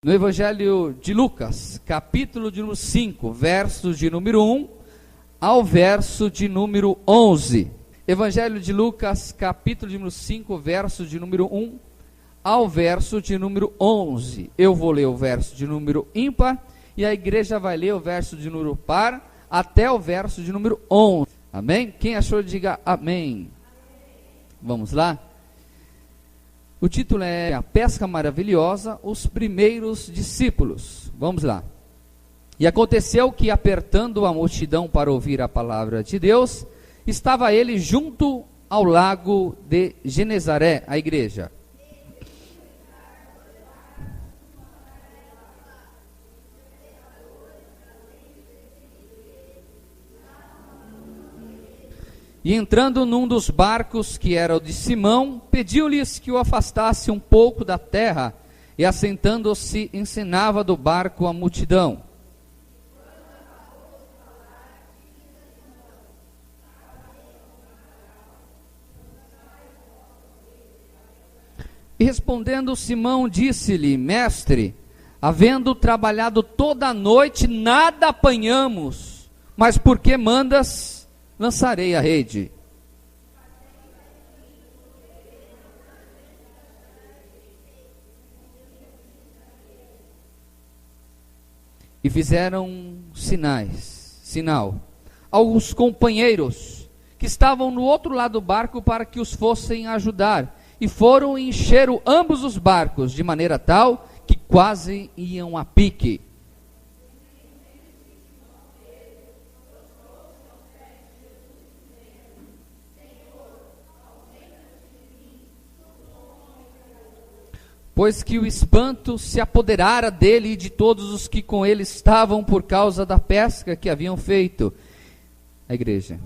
No Evangelho de Lucas, capítulo de número 5, versos de número 1 ao verso de número 11. Evangelho de Lucas, capítulo de número 5, versos de número 1 ao verso de número 11. Eu vou ler o verso de número ímpar e a igreja vai ler o verso de número par até o verso de número 11. Amém? Quem achou, diga amém. Vamos lá? O título é A Pesca Maravilhosa, os primeiros discípulos. Vamos lá. E aconteceu que, apertando a multidão para ouvir a palavra de Deus, estava ele junto ao lago de Genezaré, a igreja. E entrando num dos barcos, que era o de Simão, pediu-lhes que o afastasse um pouco da terra, e assentando-se, ensinava do barco a multidão. E respondendo Simão, disse-lhe: Mestre, havendo trabalhado toda a noite, nada apanhamos, mas por que mandas? Lançarei a rede. E fizeram sinal aos companheiros que estavam no outro lado do barco para que os fossem ajudar. E foram e encheram ambos os barcos, de maneira tal que quase iam a pique. Pois que o espanto se apoderara dele e de todos os que com ele estavam por causa da pesca que haviam feito. A igreja.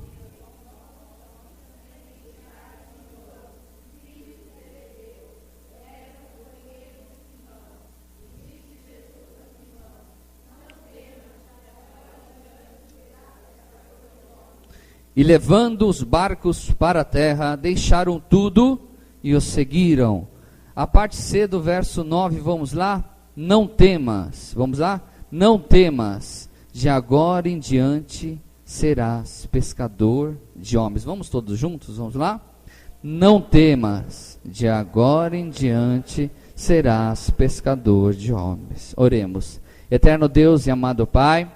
E levando os barcos para a terra, deixaram tudo e os seguiram. A parte C do verso 9, vamos lá? Não temas, vamos lá? Não temas, de agora em diante serás pescador de homens. Vamos todos juntos, vamos lá? Não temas, de agora em diante serás pescador de homens. Oremos. Eterno Deus e amado Pai,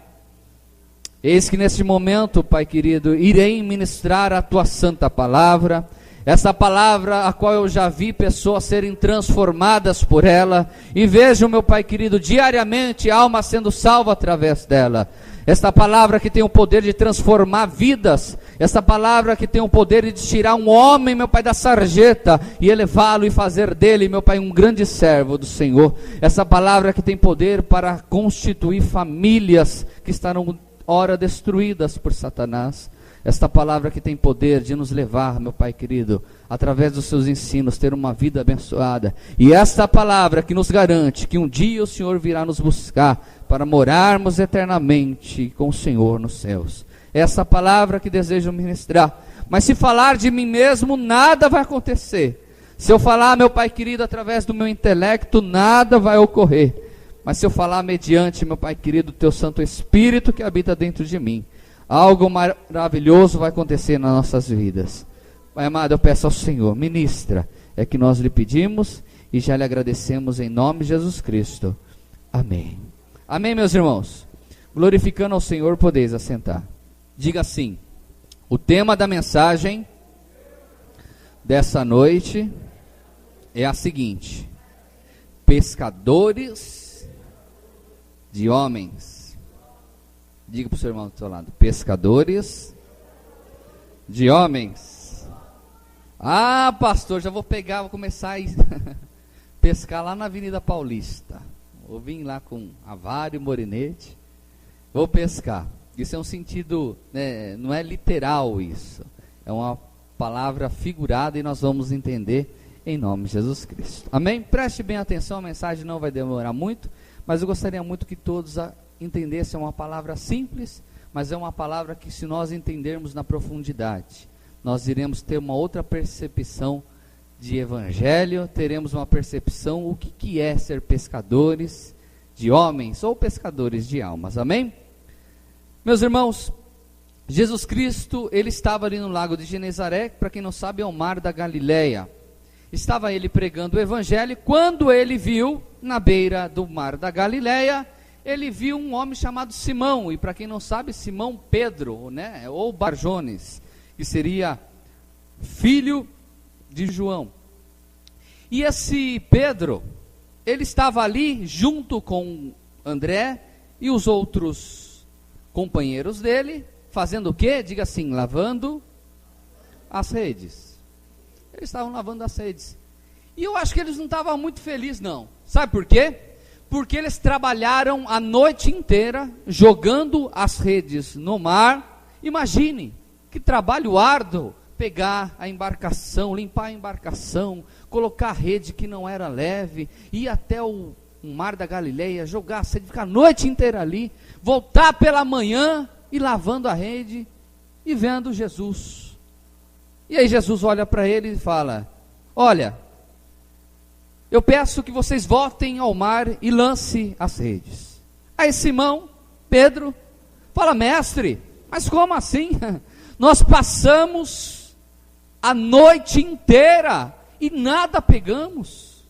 eis que neste momento, Pai querido, irei ministrar a Tua santa palavra, essa palavra a qual eu já vi pessoas serem transformadas por ela, e vejo, meu Pai querido, diariamente almas sendo salvas através dela. Esta palavra que tem o poder de transformar vidas, essa palavra que tem o poder de tirar um homem, meu Pai, da sarjeta e elevá-lo e fazer dele, meu Pai, um grande servo do Senhor. Essa palavra que tem poder para constituir famílias que estarão ora destruídas por Satanás. Esta palavra que tem poder de nos levar, meu Pai querido, através dos seus ensinos, ter uma vida abençoada. E esta palavra que nos garante que um dia o Senhor virá nos buscar para morarmos eternamente com o Senhor nos céus. Essa palavra que desejo ministrar. Mas se falar de mim mesmo, nada vai acontecer. Se eu falar, meu Pai querido, através do meu intelecto, nada vai ocorrer. Mas se eu falar mediante, meu Pai querido, teu Santo Espírito que habita dentro de mim, algo maravilhoso vai acontecer nas nossas vidas. Pai amado, eu peço ao Senhor, ministra, é que nós lhe pedimos e já lhe agradecemos em nome de Jesus Cristo. Amém. Amém, meus irmãos. Glorificando ao Senhor, podeis assentar. Diga assim: o tema da mensagem dessa noite é a seguinte: pescadores de homens. Diga para o seu irmão do seu lado: pescadores de homens. Ah, pastor, já vou começar a pescar lá na Avenida Paulista. Vou vir lá com avário e morinete. Vou pescar. Isso é um sentido, né, não é literal isso. É uma palavra figurada e nós vamos entender em nome de Jesus Cristo. Amém? Preste bem atenção, a mensagem não vai demorar muito, mas eu gostaria muito que todos entendessem. É uma palavra simples, mas é uma palavra que, se nós entendermos na profundidade, nós iremos ter uma outra percepção de evangelho, teremos uma percepção o que é ser pescadores de homens ou pescadores de almas, amém? Meus irmãos, Jesus Cristo, ele estava ali no lago de Genezaré, para quem não sabe é o mar da Galileia. Estava ele pregando o evangelho, quando ele viu, na beira do mar da Galileia, ele viu um homem chamado Simão, e para quem não sabe, Simão Pedro, né, ou Barjones, que seria filho de João. E esse Pedro, ele estava ali junto com André e os outros companheiros dele, fazendo o quê? Diga assim, lavando as redes. Eles estavam lavando as redes. E eu acho que eles não estavam muito felizes não. Sabe por quê? Porque eles trabalharam a noite inteira jogando as redes no mar. Imagine, que trabalho árduo, pegar a embarcação, limpar a embarcação, colocar a rede que não era leve, ir até o mar da Galileia, jogar a rede, ficar a noite inteira ali, voltar pela manhã e lavando a rede e vendo Jesus. E aí Jesus olha para ele e fala: olha, eu peço que vocês voltem ao mar e lance as redes. Aí Simão, Pedro, fala: mestre, mas como assim? Nós passamos a noite inteira e nada pegamos.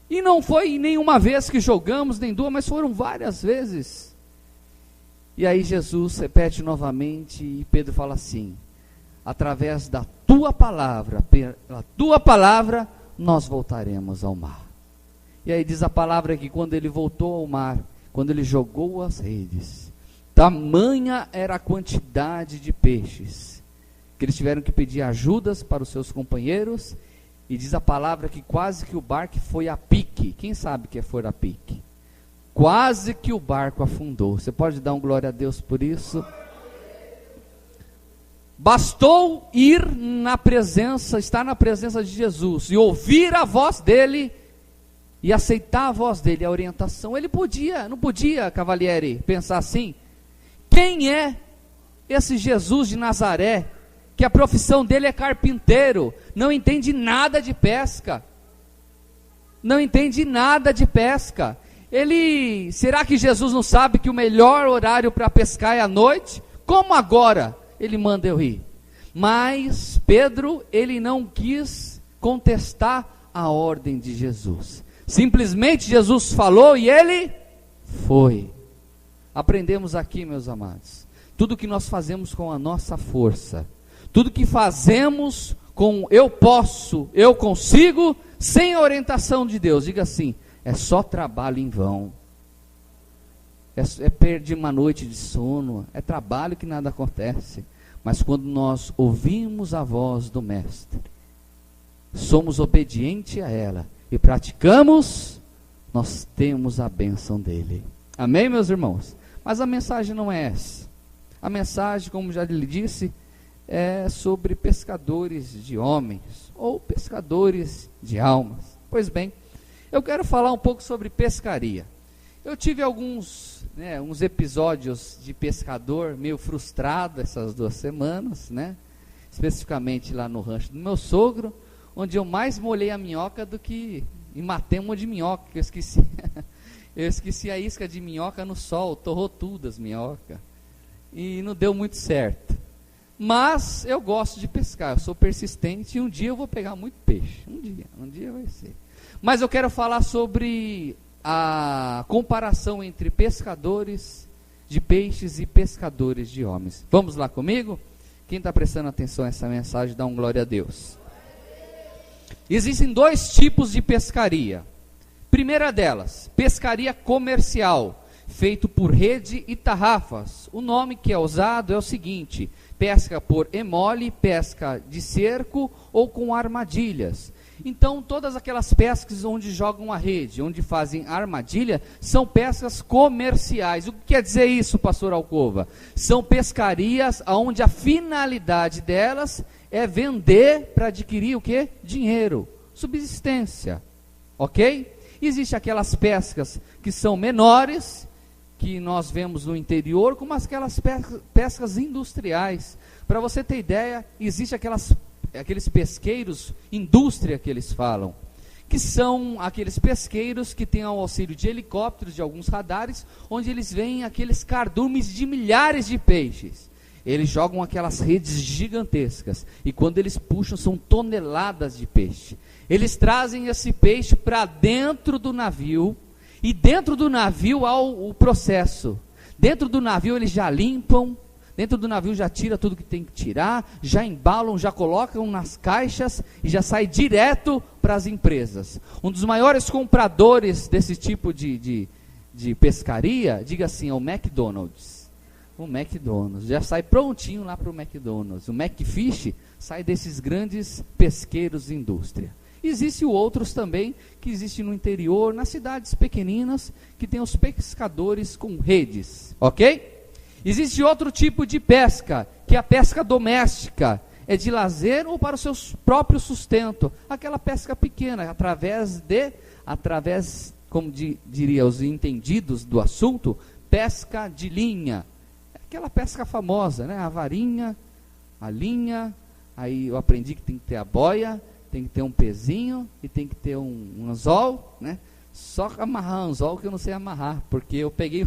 E não foi nenhuma vez que jogamos, nem duas, mas foram várias vezes. E aí Jesus repete novamente e Pedro fala assim: através da tua palavra, pela tua palavra, nós voltaremos ao mar. E aí diz a palavra que quando ele voltou ao mar, quando ele jogou as redes, tamanha era a quantidade de peixes, que eles tiveram que pedir ajudas para os seus companheiros, e diz a palavra que quase que o barco foi a pique. Quem sabe que foi a pique? Quase que o barco afundou. Você pode dar um glória a Deus por isso? Bastou ir na presença, estar na presença de Jesus, e ouvir a voz dele, e aceitar a voz dele, a orientação. Ele podia, não podia, Cavalieri, pensar assim: quem é esse Jesus de Nazaré, que a profissão dele é carpinteiro, não entende nada de pesca, não entende nada de pesca, será que Jesus não sabe que o melhor horário para pescar é à noite? Como agora ele manda eu ir? Mas Pedro, ele não quis contestar a ordem de Jesus, simplesmente Jesus falou e ele foi. Aprendemos aqui, meus amados, tudo que nós fazemos com a nossa força, tudo que fazemos com eu posso, eu consigo, sem a orientação de Deus, diga assim, é só trabalho em vão, é perder uma noite de sono, é trabalho que nada acontece. Mas quando nós ouvimos a voz do Mestre, somos obedientes a ela e praticamos, nós temos a bênção dele. Amém, meus irmãos? Mas a mensagem não é essa. A mensagem, como já lhe disse, é sobre pescadores de homens ou pescadores de almas. Pois bem, eu quero falar um pouco sobre pescaria. Eu tive uns episódios de pescador meio frustrado essas 2 semanas, especificamente lá no rancho do meu sogro, onde eu mais molhei a minhoca do que e matei um monte de minhoca, que eu esqueci. Eu esqueci a isca de minhoca no sol, torrou tudo as minhocas, e não deu muito certo. Mas eu gosto de pescar, eu sou persistente, e um dia eu vou pegar muito peixe, um dia vai ser. Mas eu quero falar sobre a comparação entre pescadores de peixes e pescadores de homens. Vamos lá comigo? Quem está prestando atenção a essa mensagem, dá um glória a Deus. Existem 2 tipos de pescaria. Primeira delas, pescaria comercial, feito por rede e tarrafas. O nome que é usado é o seguinte: pesca por emole, pesca de cerco ou com armadilhas. Então, todas aquelas pescas onde jogam a rede, onde fazem armadilha, são pescas comerciais. O que quer dizer isso, pastor Alcova? São pescarias onde a finalidade delas é vender para adquirir o quê? Dinheiro, subsistência, ok? Existem aquelas pescas que são menores, que nós vemos no interior, como aquelas pescas industriais. Para você ter ideia, existe aqueles pesqueiros, indústria que eles falam, que são aqueles pesqueiros que têm o auxílio de helicópteros, de alguns radares, onde eles veem aqueles cardumes de milhares de peixes. Eles jogam aquelas redes gigantescas, e quando eles puxam, são toneladas de peixe. Eles trazem esse peixe para dentro do navio, e dentro do navio há o processo. Dentro do navio eles já limpam, dentro do navio já tira tudo que tem que tirar, já embalam, já colocam nas caixas, e já sai direto para as empresas. Um dos maiores compradores desse tipo de pescaria, diga assim, é o McDonald's. O McDonald's, já sai prontinho lá para o McDonald's. O McFish sai desses grandes pesqueiros de indústria. Existem outros também, que existem no interior, nas cidades pequeninas, que tem os pescadores com redes, ok? Existe outro tipo de pesca, que é a pesca doméstica, é de lazer ou para o seu próprio sustento. Aquela pesca pequena, através, como diria os entendidos do assunto, pesca de linha. Aquela pesca famosa, né? A varinha, a linha, aí eu aprendi que tem que ter a boia, tem que ter um pezinho e tem que ter um anzol, né? Só amarrar anzol que eu não sei amarrar, porque eu peguei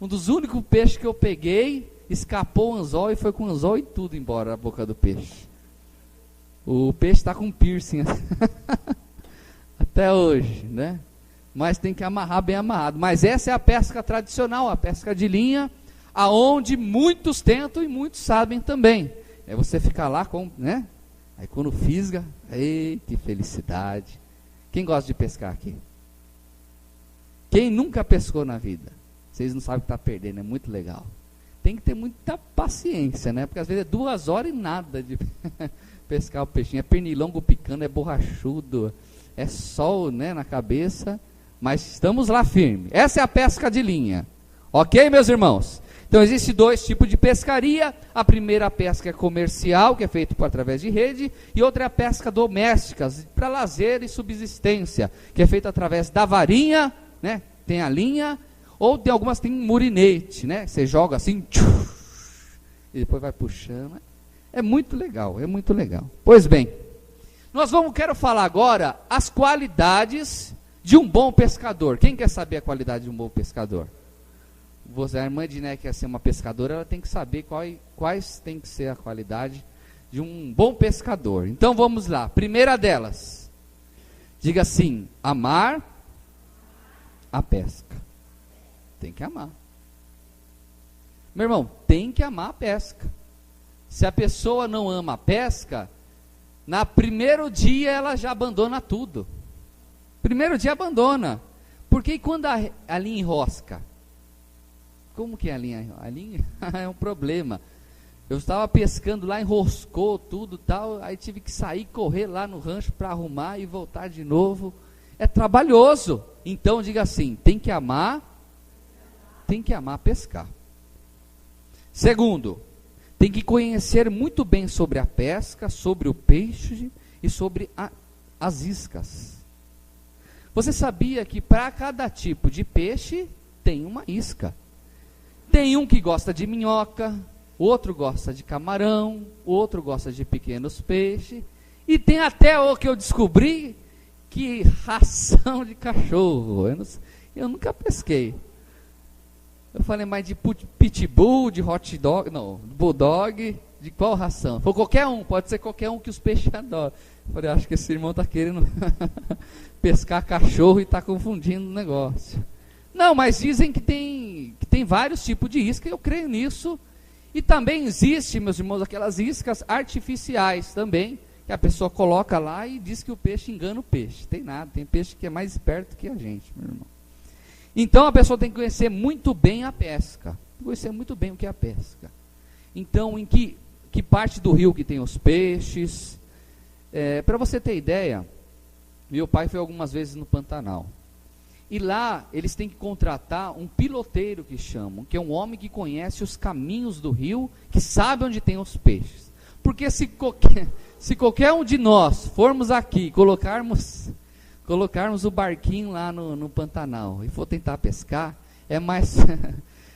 um dos únicos peixes que eu peguei, escapou o anzol e foi com o anzol e tudo embora da boca do peixe. O peixe está com piercing até hoje, né? Mas tem que amarrar bem amarrado. Mas essa é a pesca tradicional, a pesca de linha, aonde muitos tentam e muitos sabem também. É você ficar lá com, né? Aí quando fisga, ei, que felicidade. Quem gosta de pescar aqui? Quem nunca pescou na vida? Vocês não sabem o que está perdendo, é muito legal. Tem que ter muita paciência, né? Porque às vezes é 2 horas e nada de pescar o peixinho. É pernilongo picando, é borrachudo, é sol, né, na cabeça, mas estamos lá firme. Essa é a pesca de linha. Ok, meus irmãos? Então, existem 2 tipos de pescaria. A primeira, a pesca comercial, que é feita através de rede, e outra é a pesca doméstica, para lazer e subsistência, que é feita através da varinha, né? Tem a linha, ou tem algumas tem um murinete, né? Você joga assim, e depois vai puxando. É muito legal, é muito legal. Pois bem, quero falar agora as qualidades de um bom pescador. Quem quer saber a qualidade de um bom pescador? A irmã Diné quer ser uma pescadora, ela tem que saber quais tem que ser a qualidade de um bom pescador. Então vamos lá, primeira delas, diga assim, amar a pesca. Tem que amar. Meu irmão, tem que amar a pesca. Se a pessoa não ama a pesca, no primeiro dia ela já abandona tudo. Primeiro dia abandona. Porque quando a linha enrosca? Como que é a linha? A linha é um problema. Eu estava pescando lá, enroscou tudo tal, aí tive que sair, correr lá no rancho para arrumar e voltar de novo. É trabalhoso. Então diga assim, tem que amar pescar. Segundo, tem que conhecer muito bem sobre a pesca, sobre o peixe e sobre as iscas. Você sabia que para cada tipo de peixe tem uma isca? Tem um que gosta de minhoca, outro gosta de camarão, outro gosta de pequenos peixes, e tem até o que eu descobri, que ração de cachorro. Eu nunca pesquei. Eu falei, mas de pitbull, de hot dog, não, bulldog, de qual ração? Foi qualquer um, pode ser qualquer um que os peixes adoram. Eu falei, acho que esse irmão está querendo pescar cachorro e está confundindo o negócio. Não, mas dizem que tem vários tipos de isca, eu creio nisso. E também existe, meus irmãos, aquelas iscas artificiais também, que a pessoa coloca lá e diz que o peixe engana o peixe. Tem nada, tem peixe que é mais esperto que a gente, meu irmão. Então a pessoa tem que conhecer muito bem a pesca. Conhecer muito bem o que é a pesca. Então, em que parte do rio que tem os peixes? Para você ter ideia, meu pai foi algumas vezes no Pantanal. E lá eles têm que contratar um piloteiro, que chamam, que é um homem que conhece os caminhos do rio, que sabe onde tem os peixes. Porque se qualquer um de nós formos aqui, colocarmos o barquinho lá no Pantanal e for tentar pescar, é mais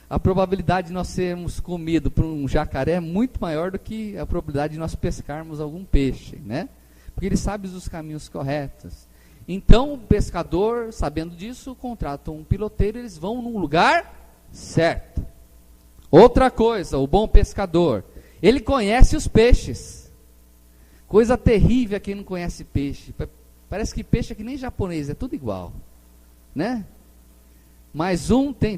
a probabilidade de nós sermos comidos por um jacaré é muito maior do que a probabilidade de nós pescarmos algum peixe, né? Porque ele sabe os caminhos corretos. Então o pescador, sabendo disso, contrata um piloteiro, eles vão num lugar certo. Outra coisa, o bom pescador, ele conhece os peixes. Coisa terrível quem não conhece peixe. Parece que peixe é que nem japonês, é tudo igual, né? Mas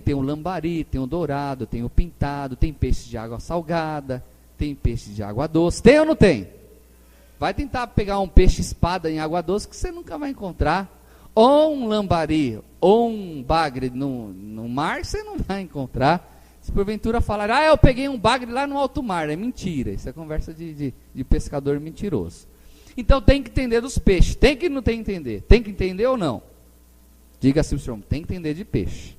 tem o lambari, tem o dourado, tem o pintado, tem peixe de água salgada, tem peixe de água doce. Tem ou não tem? Vai tentar pegar um peixe espada em água doce que você nunca vai encontrar. Ou um lambari, ou um bagre no mar, você não vai encontrar. Se porventura falar, eu peguei um bagre lá no alto mar, é mentira. Isso é conversa de pescador mentiroso. Então tem que entender dos peixes. Tem que não tem que entender? Tem que entender ou não? Diga assim, senhor, tem que entender de peixe.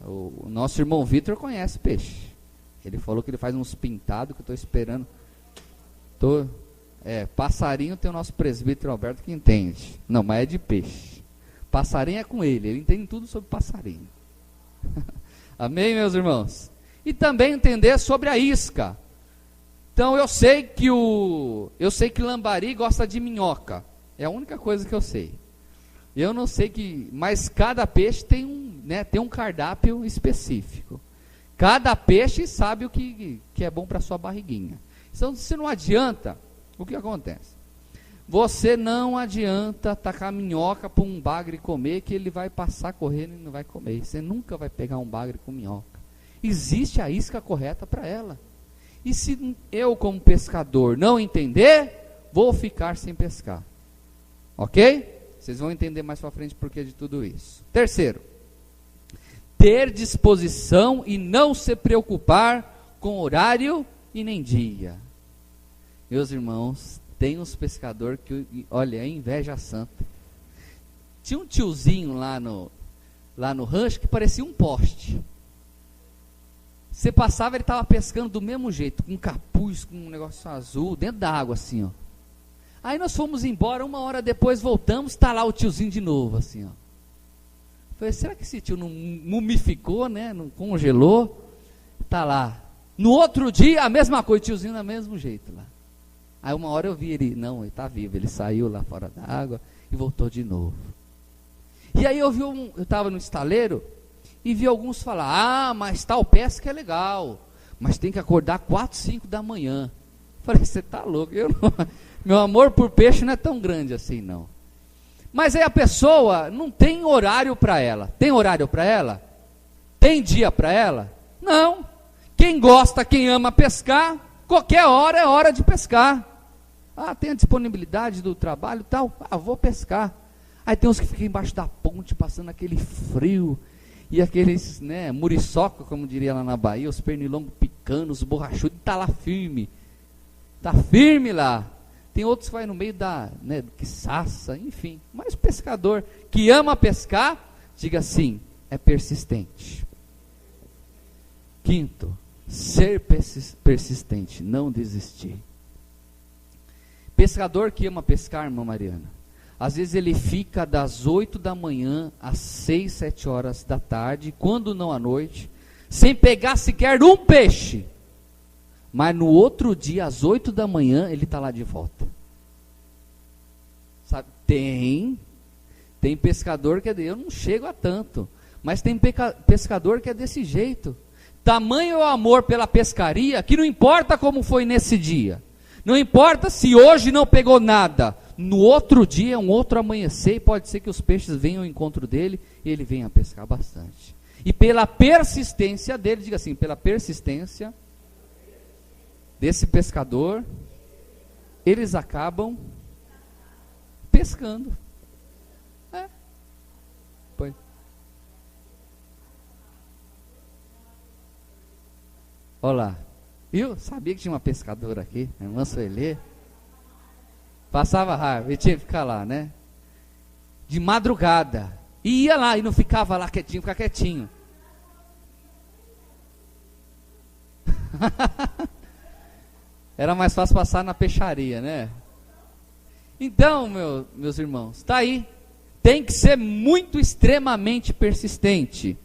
O nosso irmão Vitor conhece peixe. Ele falou que ele faz uns pintados que eu estou esperando. Passarinho tem o nosso presbítero Alberto que entende. Não, mas é de peixe. Passarinho é com ele entende tudo sobre passarinho. Amém, meus irmãos? E também entender sobre a isca. Então eu sei que lambari gosta de minhoca. É a única coisa que eu sei. Eu não sei mas cada peixe tem um cardápio específico. Cada peixe sabe o que é bom para sua barriguinha. Então, se não adianta, o que acontece? Você não adianta tacar minhoca para um bagre comer, que ele vai passar correndo e não vai comer. Você nunca vai pegar um bagre com minhoca. Existe a isca correta para ela. E se eu, como pescador, não entender, vou ficar sem pescar. Ok? Vocês vão entender mais para frente o porquê de tudo isso. Terceiro, ter disposição e não se preocupar com horário e nem dia. Meus irmãos, tem uns pescadores que, olha, é inveja santa. Tinha um tiozinho lá no rancho que parecia um poste. Você passava, ele estava pescando do mesmo jeito, com capuz, com um negócio azul, dentro da água assim, ó. Aí nós fomos embora, 1 hora depois voltamos, está lá o tiozinho de novo, assim, ó. Falei, será que esse tio não mumificou, né? Não congelou? Está lá. No outro dia, a mesma coisa, o tiozinho do mesmo jeito lá. Aí 1 hora eu vi ele, não, ele está vivo, ele saiu lá fora da água e voltou de novo. E aí eu estava no estaleiro e vi alguns falar, mas tal pesca é legal, mas tem que acordar 4, 5 da manhã. Falei, você está louco, meu amor por peixe não é tão grande assim não. Mas aí a pessoa não tem horário para ela. Tem horário para ela? Tem dia para ela? Não. Quem gosta, quem ama pescar, qualquer hora é hora de pescar. Tem a disponibilidade do trabalho e tal, vou pescar. Aí tem uns que ficam embaixo da ponte, passando aquele frio, e aqueles, muriçoca, como diria lá na Bahia, os pernilongos picando, os borrachudos, está lá firme. Está firme lá. Tem outros que vai no meio do quiçaça, enfim. Mas o pescador que ama pescar, diga assim, é persistente. Quinto, ser persistente, não desistir. Pescador que ama pescar, irmã Mariana, às vezes ele fica das 8 da manhã às 6, 7 horas da tarde, quando não à noite, sem pegar sequer um peixe. Mas no outro dia, às 8 da manhã, ele está lá de volta. Sabe? Tem pescador que eu não chego a tanto, mas tem pescador que é desse jeito. Tamanho é o amor pela pescaria, que não importa como foi nesse dia. Não importa se hoje não pegou nada. No outro dia, um outro amanhecer, e pode ser que os peixes venham ao encontro dele, e ele venha a pescar bastante. E pela persistência dele, diga assim, pela persistência desse pescador, eles acabam pescando. Pois. Olha lá. Viu? Sabia que tinha uma pescadora aqui, a irmã Suelê. Passava raiva, e tinha que ficar lá, né? De madrugada. E ia lá, e não ficava lá quietinho, ficava quietinho. Era mais fácil passar na peixaria, né? Então, meus irmãos, está aí. Tem que ser muito, extremamente persistente.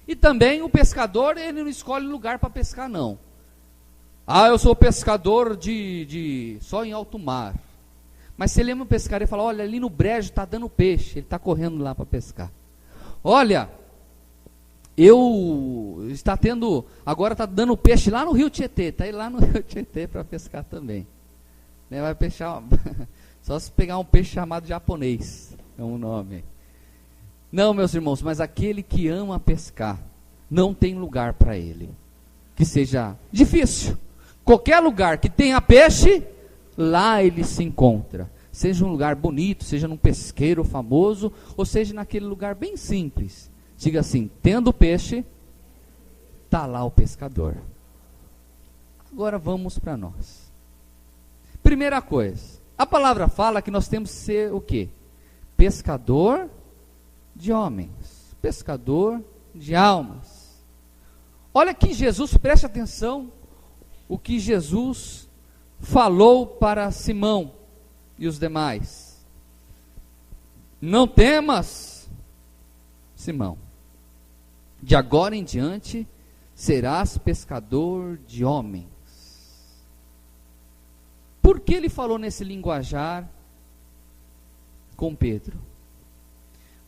E também o pescador, ele não escolhe lugar para pescar, não. Eu sou pescador só em alto mar. Mas se ele ama pescar, ele fala, olha, ali no brejo está dando peixe, ele está correndo lá para pescar. Olha, agora está dando peixe lá no Rio Tietê, está indo lá no Rio Tietê para pescar também. Né, vai pescar, só se pegar um peixe chamado japonês, é um nome. Não, meus irmãos, mas aquele que ama pescar, não tem lugar para ele que seja difícil. Qualquer lugar que tenha peixe, lá ele se encontra. Seja um lugar bonito, seja num pesqueiro famoso, ou seja naquele lugar bem simples. Diga assim, tendo peixe, está lá o pescador. Agora vamos para nós. Primeira coisa, a palavra fala que nós temos que ser o quê? Pescador de homens, pescador de almas. Olha que Jesus, preste atenção, o que Jesus falou para Simão e os demais. Não temas, Simão, de agora em diante serás pescador de homens. Por que ele falou nesse linguajar com Pedro?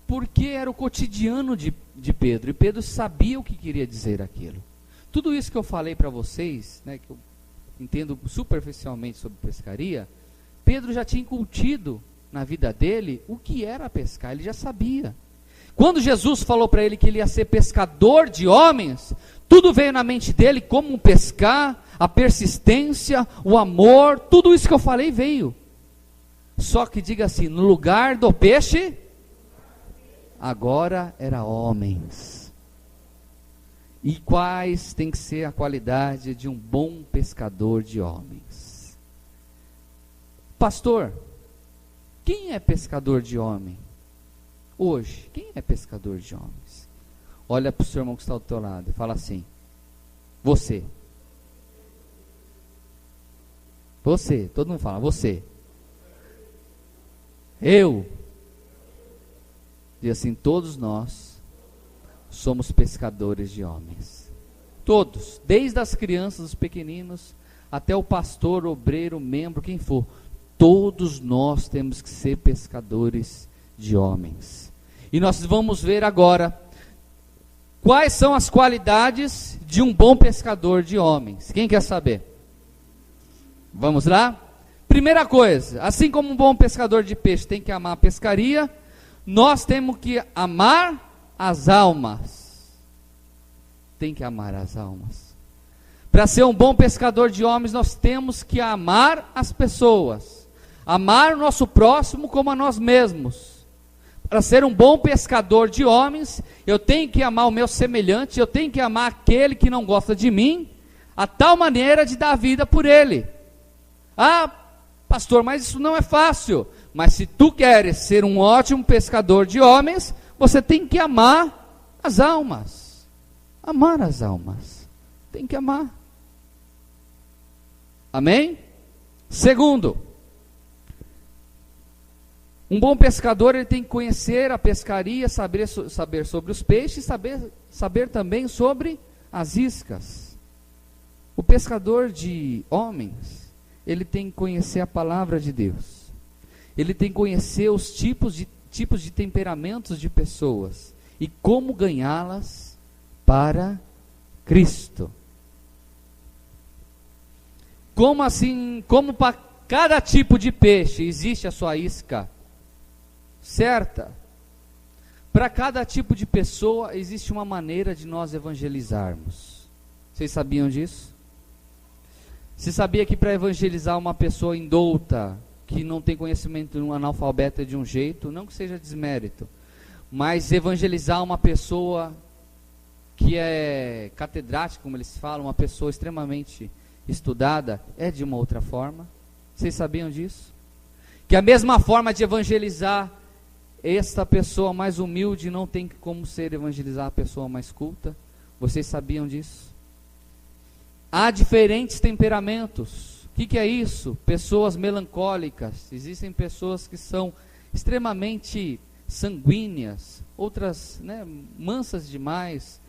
Porque era o cotidiano de Pedro, e Pedro sabia o que queria dizer aquilo. Tudo isso que eu falei para vocês, né, que eu entendo superficialmente sobre pescaria, Pedro já tinha incutido na vida dele o que era pescar, ele já sabia. Quando Jesus falou para ele que ele ia ser pescador de homens, tudo veio na mente dele, como pescar, a persistência, o amor, tudo isso que eu falei veio. Só que diga assim, no lugar do peixe, agora era homens. E quais tem que ser a qualidade de um bom pescador de homens? Pastor, quem é pescador de homem? Hoje, quem é pescador de homens? Olha para o seu irmão que está ao teu lado e fala assim, você. Você, todo mundo fala, você. Eu. Diz assim, todos nós somos pescadores de homens. Todos, desde as crianças, os pequeninos, até o pastor, obreiro, membro, quem for. Todos nós temos que ser pescadores de homens. E nós vamos ver agora quais são as qualidades de um bom pescador de homens. Quem quer saber? Vamos lá? Primeira coisa, assim como um bom pescador de peixe tem que amar a pescaria, nós temos que amar as almas. Tem que amar as almas. Para ser um bom pescador de homens, nós temos que amar as pessoas. Amar o nosso próximo como a nós mesmos. Para ser um bom pescador de homens, eu tenho que amar o meu semelhante, eu tenho que amar aquele que não gosta de mim, a tal maneira de dar vida por ele. Ah, pastor, mas isso não é fácil. Mas se tu queres ser um ótimo pescador de homens, você tem que amar as almas. Amar as almas. Tem que amar. Amém? Segundo, um bom pescador ele tem que conhecer a pescaria, saber sobre os peixes, saber também sobre as iscas. O pescador de homens, ele tem que conhecer a palavra de Deus. Ele tem que conhecer os tipos de temperamentos de pessoas e como ganhá-las para Cristo. Como assim, como para cada tipo de peixe existe a sua isca certa, para cada tipo de pessoa existe uma maneira de nós evangelizarmos. Vocês sabiam disso? Você sabia que para evangelizar uma pessoa indouta, que não tem conhecimento, um analfabeta de um jeito, não que seja desmérito, mas evangelizar uma pessoa que é catedrática, como eles falam, uma pessoa extremamente estudada, é de uma outra forma? Vocês sabiam disso? Que a mesma forma de evangelizar esta pessoa mais humilde não tem como ser evangelizar a pessoa mais culta? Vocês sabiam disso? Há diferentes temperamentos. O que é isso? Pessoas melancólicas. Existem pessoas que são extremamente sanguíneas, outras, mansas demais,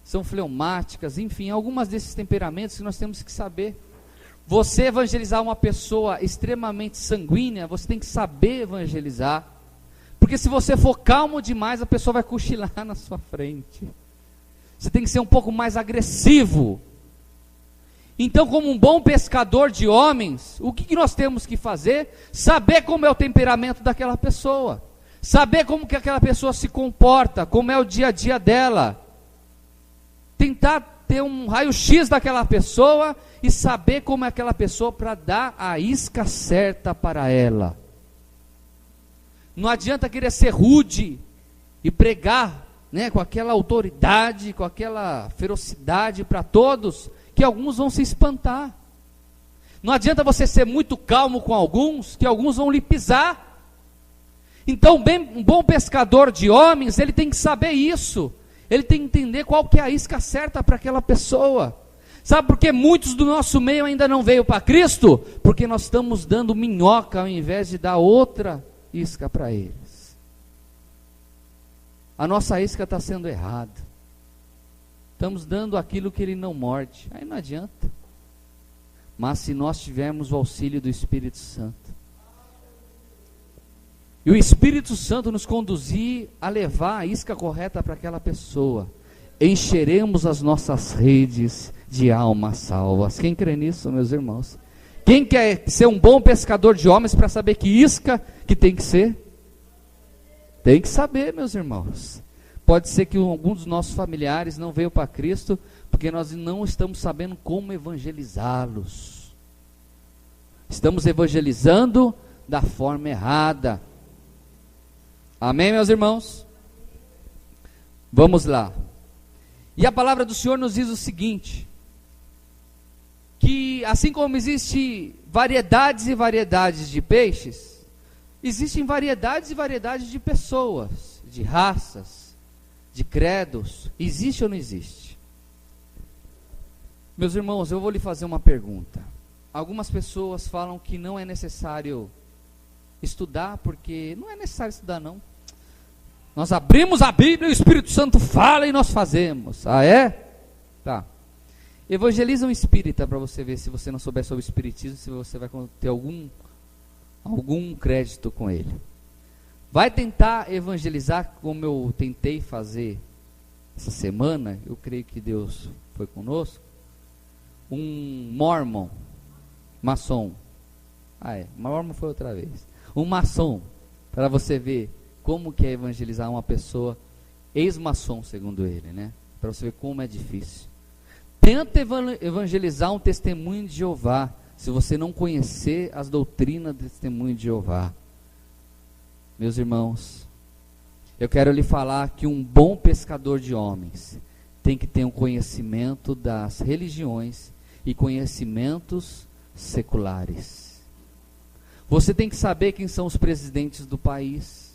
são fleumáticas, enfim, algumas desses temperamentos que nós temos que saber. você evangelizar uma pessoa extremamente sanguínea, você tem que saber evangelizar. Porque se você for calmo demais, a pessoa vai cochilar na sua frente. Você tem que ser um pouco mais agressivo. Então, como um bom pescador de homens, o que nós temos que fazer? Saber como é o temperamento daquela pessoa. Saber como que aquela pessoa se comporta, como é o dia a dia dela. Tentar ter um raio-x daquela pessoa e saber como é aquela pessoa para dar a isca certa para ela. Não adianta querer ser rude e pregar, né, com aquela autoridade, com aquela ferocidade para todos, que alguns vão se espantar. Não adianta você ser muito calmo com alguns, que alguns vão lhe pisar. Então, um bom pescador de homens, ele tem que saber isso. Ele tem que entender qual que é a isca certa para aquela pessoa. Sabe por que muitos do nosso meio ainda não veio para Cristo? Porque nós estamos dando minhoca ao invés de dar outra isca para eles. A nossa isca está sendo errada. Estamos dando aquilo que ele não morde. Aí não adianta. Mas se nós tivermos o auxílio do Espírito Santo, e o Espírito Santo nos conduzir a levar a isca correta para aquela pessoa, encheremos as nossas redes de almas salvas. Quem crê nisso, meus irmãos? Quem quer ser um bom pescador de homens para saber que isca que tem que ser? Tem que saber, meus irmãos. Pode ser que alguns dos nossos familiares não veio para Cristo porque nós não estamos sabendo como evangelizá-los. Estamos evangelizando da forma errada. Amém, meus irmãos? Vamos lá. E a palavra do Senhor nos diz o seguinte, que assim como existe variedades e variedades de peixes, existem variedades e variedades de pessoas, de raças, de credos. Existe ou não existe? Meus irmãos, eu vou lhe fazer uma pergunta. Algumas pessoas falam que não é necessário estudar, porque não é necessário estudar não. Nós abrimos a Bíblia, o Espírito Santo fala e nós fazemos. Ah, é? Tá. Evangeliza um espírita para você ver, se você não souber sobre espiritismo, se você vai ter algum crédito com ele. Vai tentar evangelizar como eu tentei fazer essa semana, eu creio que Deus foi conosco, um mormon, maçom. Mormon foi outra vez. Um maçom, para você ver como que é evangelizar uma pessoa ex-maçom, segundo ele, né? Para você ver como é difícil. Tenta evangelizar um testemunho de Jeová, se você não conhecer as doutrinas do testemunho de Jeová. Meus irmãos, eu quero lhe falar que um bom pescador de homens tem que ter um conhecimento das religiões e conhecimentos seculares. Você tem que saber quem são os presidentes do país.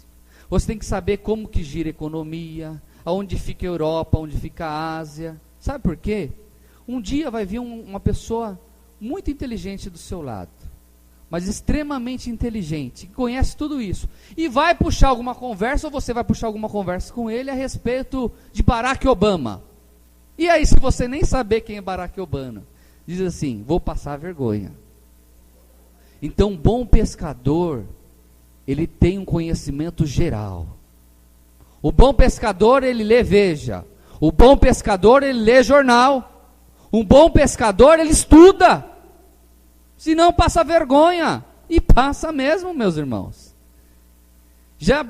Você tem que saber como que gira a economia, aonde fica a Europa, onde fica a Ásia. Sabe por quê? Um dia vai vir uma pessoa muito inteligente do seu lado, mas extremamente inteligente, que conhece tudo isso, e vai puxar alguma conversa, ou você vai puxar alguma conversa com ele a respeito de Barack Obama. E aí, se você nem saber quem é Barack Obama, diz assim, vou passar vergonha. Então, um bom pescador, ele tem um conhecimento geral. O bom pescador, ele lê Veja. O bom pescador, ele lê jornal. Um bom pescador, ele estuda. Senão passa vergonha. E passa mesmo, meus irmãos.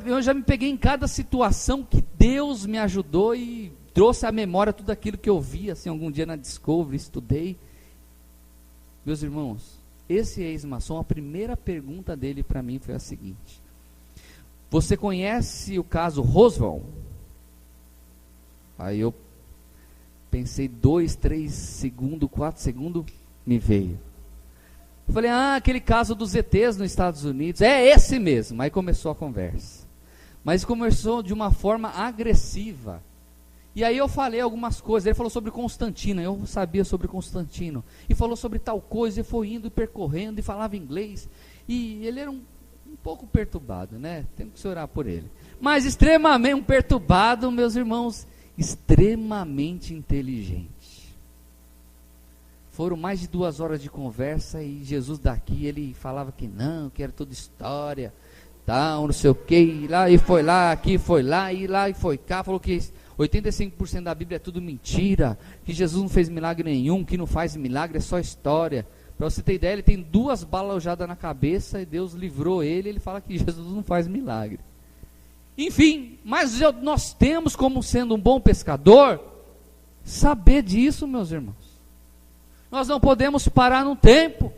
Eu já me peguei em cada situação que Deus me ajudou e trouxe à memória tudo aquilo que eu vi, assim, algum dia na Discovery, estudei. Meus irmãos, esse ex-maçom, a primeira pergunta dele para mim foi a seguinte: você conhece o caso Roswell? Aí eu pensei 2, 3 segundos, 4 segundos, me veio. Eu falei, aquele caso dos ETs nos Estados Unidos, é esse mesmo. Aí começou a conversa. Mas começou de uma forma agressiva. E aí eu falei algumas coisas, ele falou sobre Constantino, eu sabia sobre Constantino. E falou sobre tal coisa, e foi indo e percorrendo, e falava inglês. E ele era um pouco perturbado, né? Temos que orar por ele. Mas extremamente perturbado, meus irmãos, extremamente inteligente. Foram mais de 2 horas de conversa e Jesus daqui, ele falava que não, que era toda história, tal, não sei o que, e lá e foi lá, aqui foi lá e foi cá, falou que 85% da Bíblia é tudo mentira, que Jesus não fez milagre nenhum, que não faz milagre, é só história. Para você ter ideia, ele tem 2 balas alojadas na cabeça e Deus livrou ele, ele fala que Jesus não faz milagre. Enfim, mas nós temos, como sendo um bom pescador, saber disso, meus irmãos. Nós não podemos parar no tempo.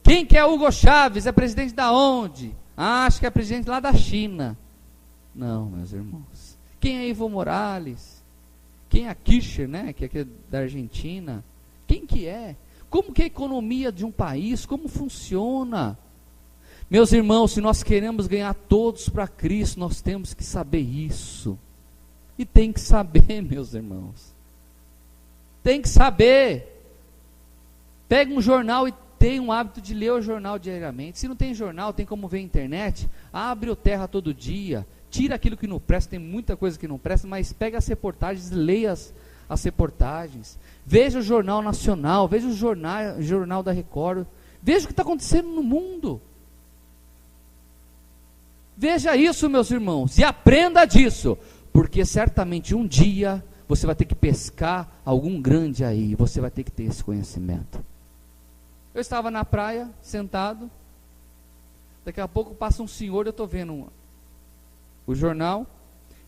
Quem que é Hugo Chávez? É presidente da onde? Acho que é presidente lá da China. Não, meus irmãos. Quem é Evo Morales? Quem é Kirchner, né? Que é da Argentina? Quem que é? Como que é a economia de um país? Como funciona? Meus irmãos, se nós queremos ganhar todos para Cristo, nós temos que saber isso. E tem que saber, meus irmãos. Tem que saber. Pega um jornal e tem um hábito de ler o jornal diariamente. Se não tem jornal, tem como ver a internet. Abre o Terra todo dia. Tira aquilo que não presta, tem muita coisa que não presta, mas pega as reportagens, leia as reportagens. Veja o Jornal Nacional, veja o jornal da Record. Veja o que está acontecendo no mundo. Veja isso, meus irmãos, e aprenda disso. Porque certamente um dia você vai ter que pescar algum grande aí. Você vai ter que ter esse conhecimento. Eu estava na praia, sentado. Daqui a pouco passa um senhor, eu estou vendo o jornal,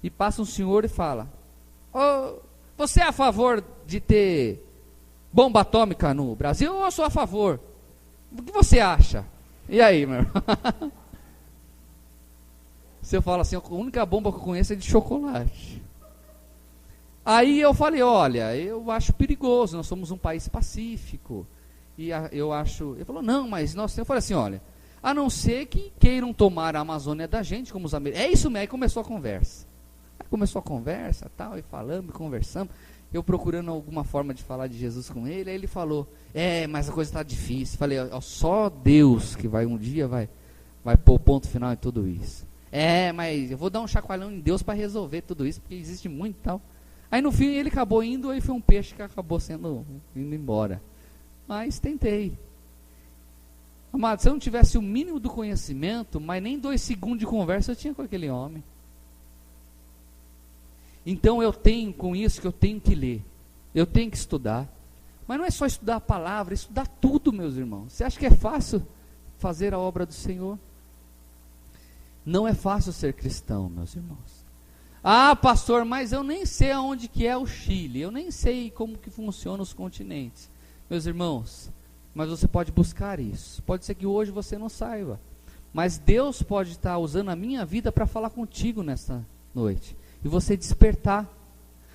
e passa um senhor e fala: "Oh, você é a favor de ter bomba atômica no Brasil ou eu sou a favor? O que você acha?" E aí, meu irmão? Se eu falo assim, a única bomba que eu conheço é de chocolate. Aí eu falei: olha, eu acho perigoso, nós somos um país pacífico. E eu acho... Ele falou: não, mas nós... Eu falei assim: olha, a não ser que queiram tomar a Amazônia da gente, como os americanos. É isso mesmo, aí começou a conversa. Aí começou a conversa, tal, e falamos, e conversamos. Eu procurando alguma forma de falar de Jesus com ele. Aí ele falou: mas a coisa está difícil. Falei: ó, só Deus que vai um dia vai pôr ponto final em tudo isso. Mas eu vou dar um chacoalhão em Deus para resolver tudo isso, porque existe muito e tal. Aí no fim ele acabou indo, aí foi um peixe que acabou indo embora. Mas tentei. Amado, se eu não tivesse o mínimo do conhecimento, mas nem 2 segundos de conversa eu tinha com aquele homem. Então eu tenho com isso que eu tenho que ler. Eu tenho que estudar. Mas não é só estudar a palavra, é estudar tudo, meus irmãos. Você acha que é fácil fazer a obra do Senhor? Não é fácil ser cristão, meus irmãos. Ah, pastor, mas eu nem sei aonde que é o Chile. Eu nem sei como que funcionam os continentes. Meus irmãos, mas você pode buscar isso. Pode ser que hoje você não saiba. Mas Deus pode estar usando a minha vida para falar contigo nesta noite. E você despertar.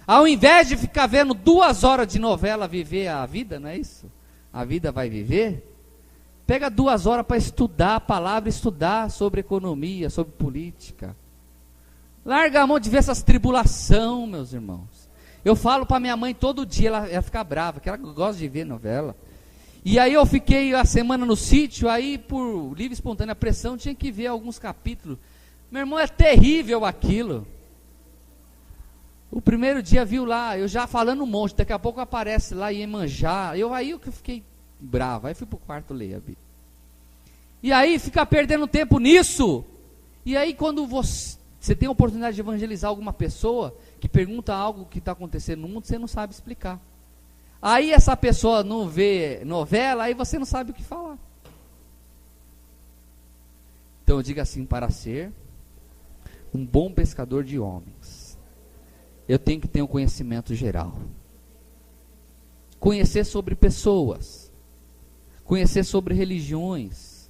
Ao invés de ficar vendo 2 horas de novela viver a vida, não é isso? A vida vai viver. Pega 2 horas para estudar a palavra, estudar sobre economia, sobre política. Larga a mão de ver essas tribulações, meus irmãos. Eu falo para minha mãe todo dia, ela fica brava, que ela gosta de ver novela. E aí eu fiquei a semana no sítio, aí por livre e espontânea pressão, tinha que ver alguns capítulos. Meu irmão, é terrível aquilo. O primeiro dia viu lá, eu já falando um monte, daqui a pouco aparece lá Iemanjá. Aí eu fiquei bravo, aí fui para o quarto ler a Bíblia. E aí fica perdendo tempo nisso. E aí quando você tem a oportunidade de evangelizar alguma pessoa que pergunta algo que está acontecendo no mundo, você não sabe explicar. Aí essa pessoa não vê novela, aí você não sabe o que falar. Então eu digo assim: para ser um bom pescador de homens, eu tenho que ter um conhecimento geral. Conhecer sobre pessoas, conhecer sobre religiões,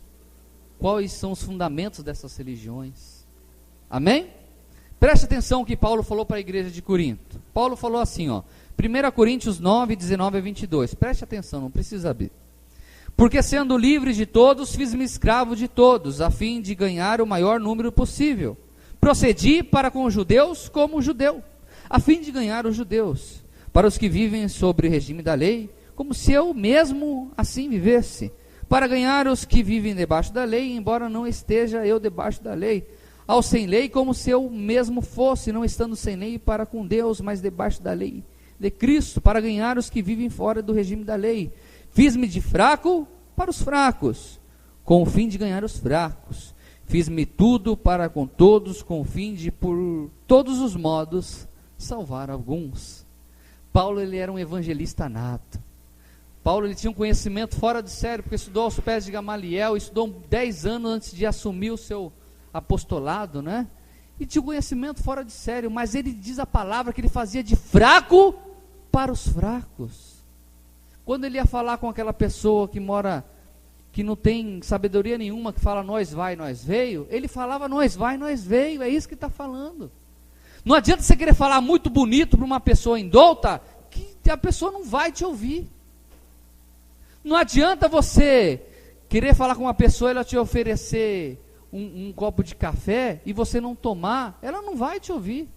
quais são os fundamentos dessas religiões. Amém? Preste atenção o que Paulo falou para a igreja de Corinto. Paulo falou assim, 1 Coríntios 9, 19 a 22. Preste atenção, não precisa abrir. Porque sendo livre de todos, fiz-me escravo de todos, a fim de ganhar o maior número possível. Procedi para com os judeus como judeu, a fim de ganhar os judeus. Para os que vivem sobre o regime da lei, como se eu mesmo assim vivesse. Para ganhar os que vivem debaixo da lei, embora não esteja eu debaixo da lei. Ao sem lei, como se eu mesmo fosse, não estando sem lei para com Deus, mas debaixo da lei, de Cristo para ganhar os que vivem fora do regime da lei. Fiz-me de fraco para os fracos, com o fim de ganhar os fracos. Fiz-me tudo para com todos, com o fim de, por todos os modos, salvar alguns. Paulo, ele era um evangelista nato. Paulo, ele tinha um conhecimento fora de série, porque estudou aos pés de Gamaliel, estudou 10 anos antes de assumir o seu apostolado, né? E tinha um conhecimento fora de sério, mas ele diz a palavra que ele fazia de fraco para os fracos. Quando ele ia falar com aquela pessoa que não tem sabedoria nenhuma, que fala nós vai, nós veio, ele falava nós vai, nós veio, é isso que está falando. Não adianta você querer falar muito bonito para uma pessoa indouta, que a pessoa não vai te ouvir. Não adianta você querer falar com uma pessoa, ela te oferecer um copo de café e você não tomar, ela não vai te ouvir.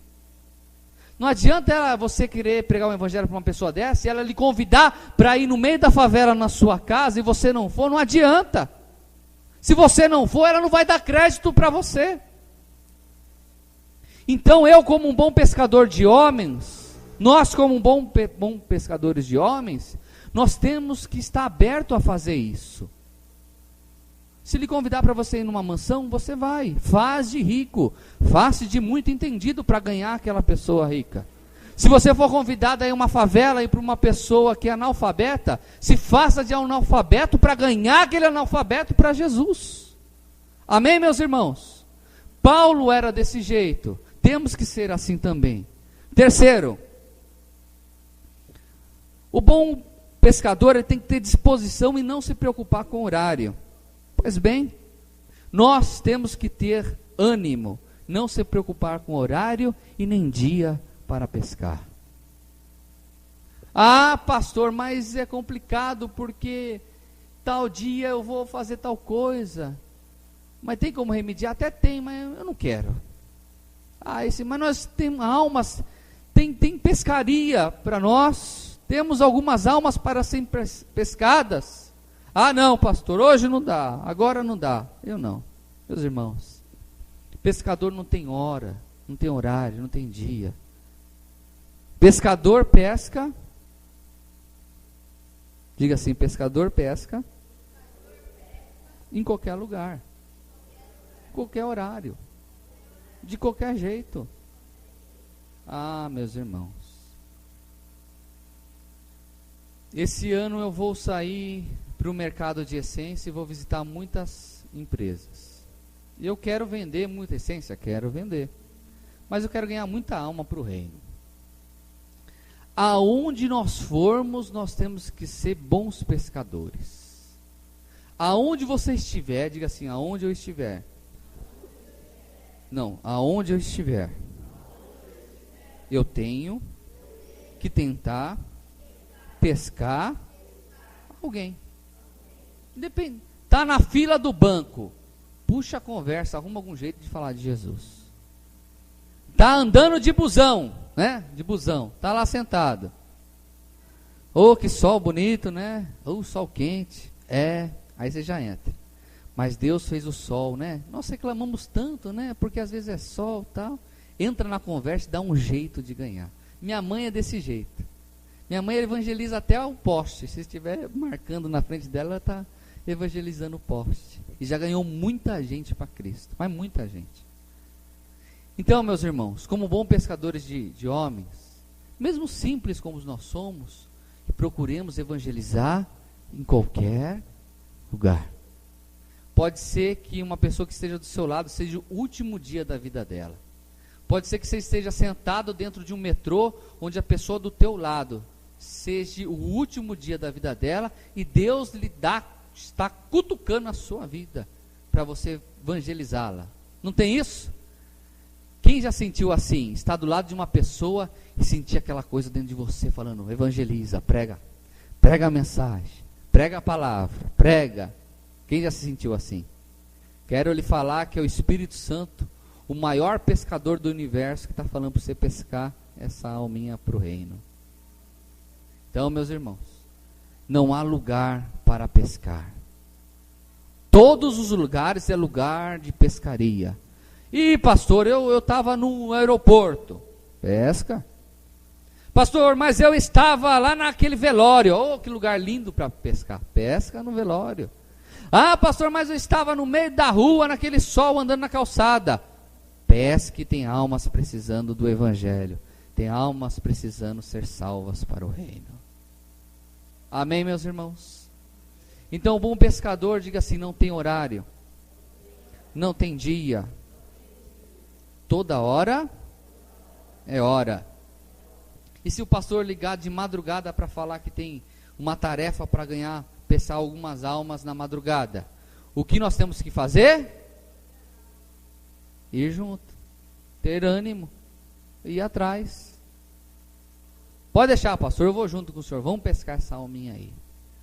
Não adianta você querer pregar um evangelho para uma pessoa dessa e ela lhe convidar para ir no meio da favela na sua casa e você não for, não adianta. Se você não for, ela não vai dar crédito para você. Então eu, como um bom pescador de homens, nós como bom pescadores de homens, nós temos que estar aberto a fazer isso. Se lhe convidar para você ir numa mansão, você vai. Faz de rico, faz de muito entendido para ganhar aquela pessoa rica. Se você for convidado a ir a uma favela e para uma pessoa que é analfabeta, se faça de analfabeto para ganhar aquele analfabeto para Jesus. Amém, meus irmãos? Paulo era desse jeito. Temos que ser assim também. Terceiro, o bom pescador, ele tem que ter disposição e não se preocupar com o horário. Pois bem, nós temos que ter ânimo, não se preocupar com horário e nem dia para pescar. Ah, pastor, mas é complicado porque tal dia eu vou fazer tal coisa. Mas tem como remediar? Até tem, mas eu não quero. Mas nós temos almas, tem pescaria para nós, temos algumas almas para serem pescadas. Ah não, pastor, hoje não dá, agora não dá. Eu não, meus irmãos, pescador não tem hora, não tem horário, não tem dia. Pescador pesca, diga assim, pescador pesca em qualquer lugar, qualquer horário, de qualquer jeito. Ah, meus irmãos, esse ano eu vou sair para o mercado de essência e vou visitar muitas empresas. E eu quero vender muita essência? Quero vender. Mas eu quero ganhar muita alma para o reino. Aonde nós formos, nós temos que ser bons pescadores. Aonde você estiver, diga assim, aonde eu estiver. Não, aonde eu estiver, eu tenho que tentar pescar alguém. Depende. Está na fila do banco, puxa a conversa, arruma algum jeito de falar de Jesus. Está andando de busão, né? De busão, está lá sentado. Oh, que sol bonito, né? Oh, sol quente. Aí você já entra. Mas Deus fez o sol, né? Nós reclamamos tanto, né? Porque às vezes é sol e tal. Entra na conversa e dá um jeito de ganhar. Minha mãe é desse jeito. Minha mãe evangeliza até o poste. Se estiver marcando na frente dela, ela está evangelizando o poste. E já ganhou muita gente para Cristo. Mas muita gente. Então, meus irmãos, como bons pescadores de homens, mesmo simples como nós somos, procuremos evangelizar em qualquer lugar. Pode ser que uma pessoa que esteja do seu lado seja o último dia da vida dela. Pode ser que você esteja sentado dentro de um metrô, onde a pessoa do teu lado seja o último dia da vida dela, e Deus está cutucando a sua vida, para você evangelizá-la. Não tem isso? Quem já sentiu assim? Está do lado de uma pessoa e sentir aquela coisa dentro de você, falando, evangeliza, prega a mensagem, prega a palavra, prega. Quem já se sentiu assim? Quero lhe falar que é o Espírito Santo, o maior pescador do universo, que está falando para você pescar essa alminha para o reino. Então, meus irmãos, não há lugar para pescar. Todos os lugares é lugar de pescaria. E pastor, eu estava no aeroporto. Pesca. Pastor, mas eu estava lá naquele velório. Oh, que lugar lindo para pescar. Pesca no velório. Ah, pastor, mas eu estava no meio da rua, naquele sol, andando na calçada. Pesque, tem almas precisando do evangelho. Tem almas precisando ser salvas para o reino. Amém, meus irmãos? Então o bom pescador, diga assim, não tem horário, não tem dia, toda hora é hora. E se o pastor ligar de madrugada para falar que tem uma tarefa para ganhar, pescar algumas almas na madrugada, o que nós temos que fazer? Ir junto, ter ânimo, ir atrás. Pode deixar, pastor, eu vou junto com o senhor, vamos pescar essa alminha aí.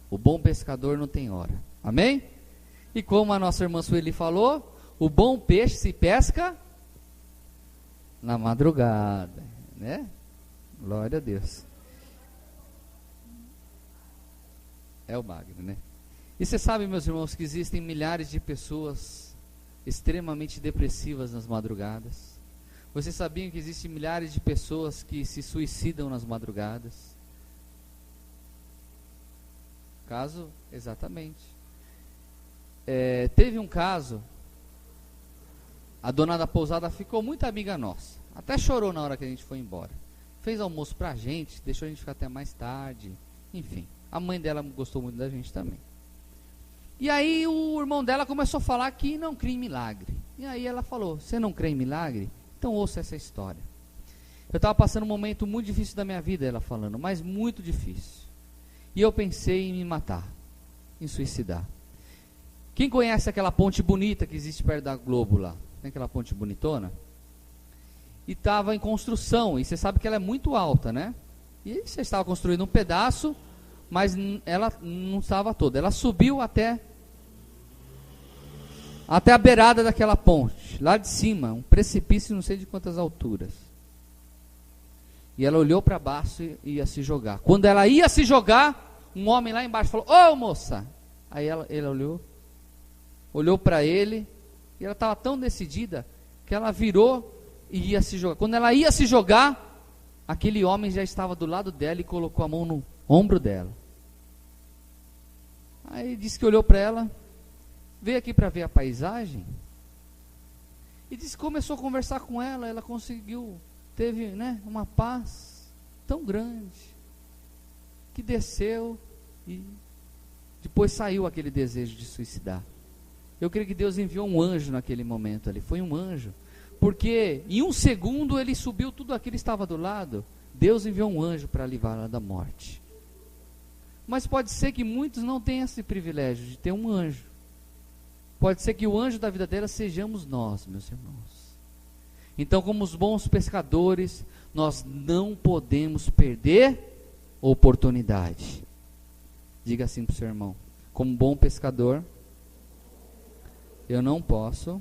O bom pescador não tem hora, amém? E como a nossa irmã Sueli falou, o bom peixe se pesca na madrugada, né? Glória a Deus. É o Magno, né? E você sabe, meus irmãos, que existem milhares de pessoas extremamente depressivas nas madrugadas. Vocês sabiam que existem milhares de pessoas que se suicidam nas madrugadas? Caso, exatamente. Teve um caso, a dona da pousada ficou muito amiga nossa. Até chorou na hora que a gente foi embora. Fez almoço pra gente, deixou a gente ficar até mais tarde. Enfim, a mãe dela gostou muito da gente também. E aí o irmão dela começou a falar que não crê em milagre. E aí ela falou, você não crê em milagre? Então ouça essa história. Eu estava passando um momento muito difícil da minha vida, ela falando, mas muito difícil. E eu pensei em me matar, em suicidar. Quem conhece aquela ponte bonita que existe perto da Globo lá? Tem aquela ponte bonitona? E estava em construção, e você sabe que ela é muito alta, né? E você estava construindo um pedaço, mas ela não estava toda. Ela subiu até a beirada daquela ponte, lá de cima, um precipício não sei de quantas alturas. E ela olhou para baixo e ia se jogar. Quando ela ia se jogar, um homem lá embaixo falou, ô moça! Aí ela olhou para ele, e ela estava tão decidida, que ela virou e ia se jogar. Quando ela ia se jogar, aquele homem já estava do lado dela e colocou a mão no ombro dela. Aí disse que olhou para ela, veio aqui para ver a paisagem, e disse que começou a conversar com ela, ela conseguiu, teve, né, uma paz tão grande, que desceu, e depois saiu aquele desejo de suicidar. Eu creio que Deus enviou um anjo naquele momento ali, foi um anjo, porque em um segundo ele subiu tudo aquilo que estava do lado. Deus enviou um anjo para livrá-la da morte. Mas pode ser que muitos não tenham esse privilégio de ter um anjo. Pode ser que o anjo da vida dela sejamos nós, meus irmãos. Então, como os bons pescadores, nós não podemos perder oportunidade. Diga assim para o seu irmão, como bom pescador, eu não posso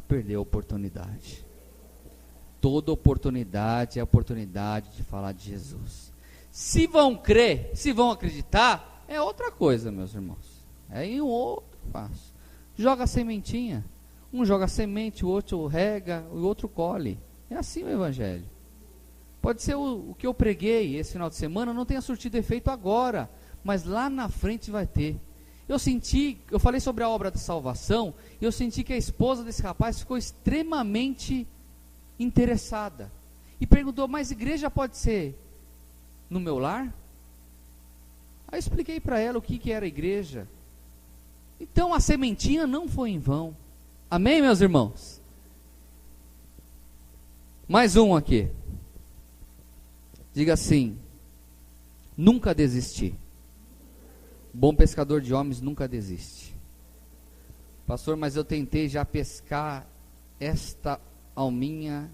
perder a oportunidade. Toda oportunidade é a oportunidade de falar de Jesus. Se vão crer, se vão acreditar, é outra coisa, meus irmãos. É em um outro passo. Joga a sementinha. Um joga a semente, o outro rega, o outro colhe. É assim o evangelho. Pode ser o que eu preguei esse final de semana não tenha surtido efeito agora, mas lá na frente vai ter. Eu falei sobre a obra da salvação, e eu senti que a esposa desse rapaz ficou extremamente interessada. E perguntou, mas igreja pode ser no meu lar? Aí eu expliquei para ela o que era a igreja. Então a sementinha não foi em vão. Amém, meus irmãos? Mais um aqui. Diga assim, nunca desisti. Bom pescador de homens nunca desiste. Pastor, mas eu tentei já pescar esta alminha,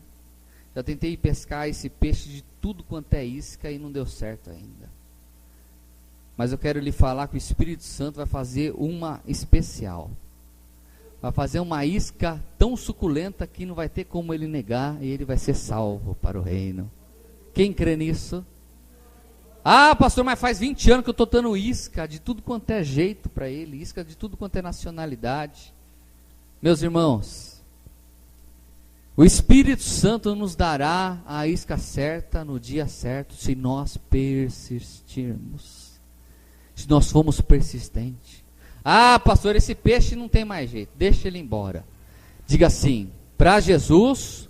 já tentei pescar esse peixe de tudo quanto é isca e não deu certo ainda. Mas eu quero lhe falar que o Espírito Santo vai fazer uma especial. Vai fazer uma isca tão suculenta que não vai ter como ele negar e ele vai ser salvo para o reino. Quem crê nisso? Ah, pastor, mas faz 20 anos que eu estou dando isca de tudo quanto é jeito para ele, isca de tudo quanto é nacionalidade. Meus irmãos, O Espírito Santo nos dará a isca certa no dia certo, se nós persistirmos. Se nós formos persistentes. Ah, pastor, esse peixe não tem mais jeito, deixa ele embora. Diga assim, para Jesus,